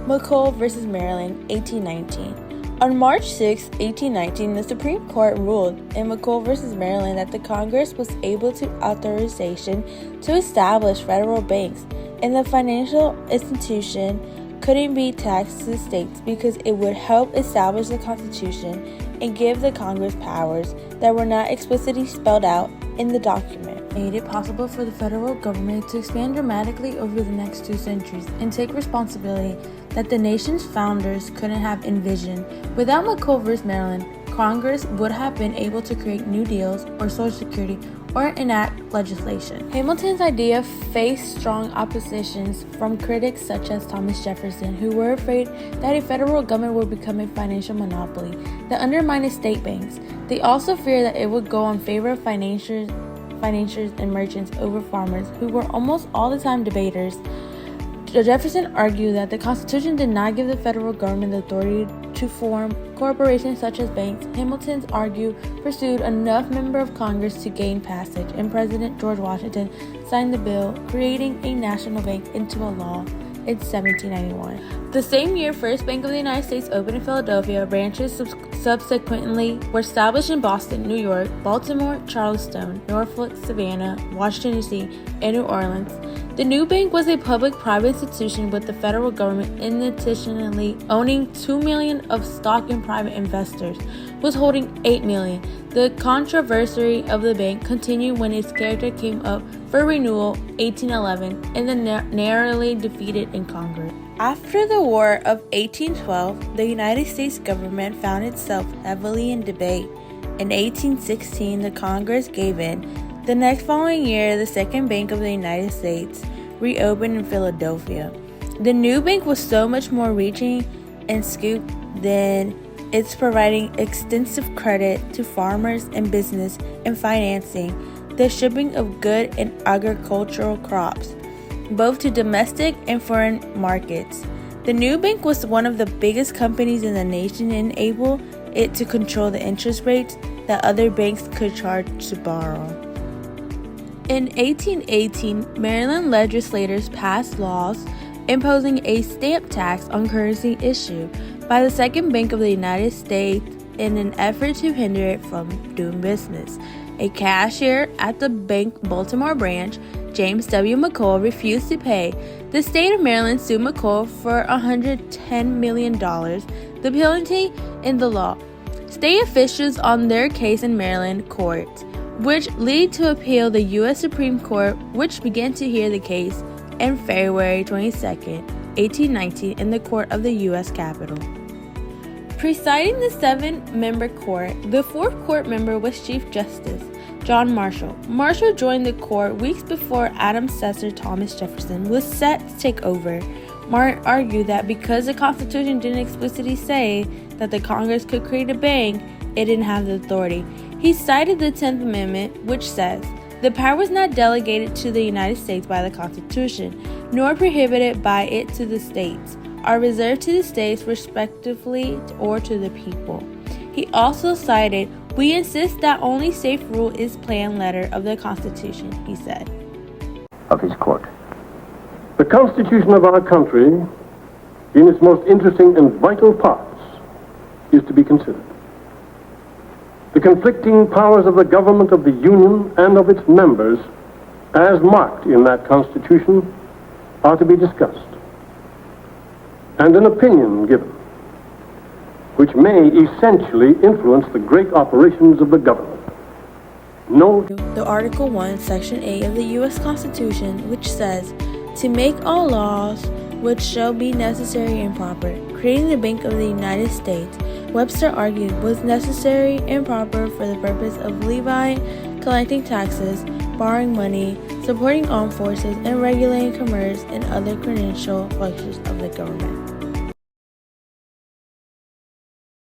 McColl v. Maryland, 1819. On March 6, 1819, the Supreme Court ruled in McColl v. Maryland that the Congress was able to authorization to establish federal banks, and the financial institution couldn't be taxed to the states because it would help establish the Constitution and give the Congress powers that were not explicitly spelled out in the document. Made it possible for the federal government to expand dramatically over the next 2 centuries and take responsibility that the nation's founders couldn't have envisioned. Without McColl v. Maryland, Congress would have been able to create new deals or Social Security or enact legislation. Hamilton's idea faced strong oppositions from critics such as Thomas Jefferson, who were afraid that a federal government would become a financial monopoly that undermined state banks. They also feared that it would go in favor of financiers and merchants over farmers, who were almost all the time debaters. Jefferson argued that the Constitution did not give the federal government the authority to form corporations such as banks. Hamilton's argument pursued enough members of Congress to gain passage, and President George Washington signed the bill, creating a national bank into a law in 1791. The same year, First Bank of the United States opened in Philadelphia. Branches subsequently were established in Boston, New York, Baltimore, Charleston, Norfolk, Savannah, Washington, D.C., and New Orleans. The new bank was a public-private institution, with the federal government additionally owning $2 million of stock, and private investors was holding $8 million. The controversy of the bank continued when its charter came up for renewal 1811 and then narrowly defeated in Congress. After the War of 1812, the United States government found itself heavily in debate. In 1816, the Congress gave in. The next following year, the Second Bank of the United States reopened in Philadelphia. The new bank was so much more reaching and scope than its providing extensive credit to farmers and business and financing the shipping of good and agricultural crops, both to domestic and foreign markets. The new bank was one of the biggest companies in the nation and enabled it to control the interest rates that other banks could charge to borrow. In 1818, Maryland legislators passed laws imposing a stamp tax on currency issued by the Second Bank of the United States in an effort to hinder it from doing business. A cashier at the bank Baltimore branch, James W. McColl, refused to pay. The state of Maryland sued McColl for $110 million, the penalty in the law. State officials on their case in Maryland courts, which lead to appeal the U.S. Supreme Court, which began to hear the case on February 22, 1819, in the court of the U.S. Capitol. Presiding the 7-member court, the 4th court member was Chief Justice John Marshall. Marshall joined the court weeks before Adams' successor Thomas Jefferson was set to take over. Martin argued that because the Constitution didn't explicitly say that the Congress could create a bank, it didn't have the authority. He cited the 10th Amendment, which says, "The power was not delegated to the United States by the Constitution, nor prohibited by it to the states, are reserved to the states respectively or to the people." He also cited, "We insist that only safe rule is plain letter of the Constitution," he said. Of his court. The Constitution of our country, in its most interesting and vital parts, is to be considered. The conflicting powers of the government of the Union and of its members, as marked in that Constitution, are to be discussed, and an opinion given, which may essentially influence the great operations of the government. No. The Article 1, Section 8 of the U.S. Constitution, which says, "To make all laws which shall be necessary and proper," creating the Bank of the United States, Webster argued, was necessary and proper for the purpose of levying, collecting taxes, borrowing money, supporting armed forces, and regulating commerce and other credential functions of the government.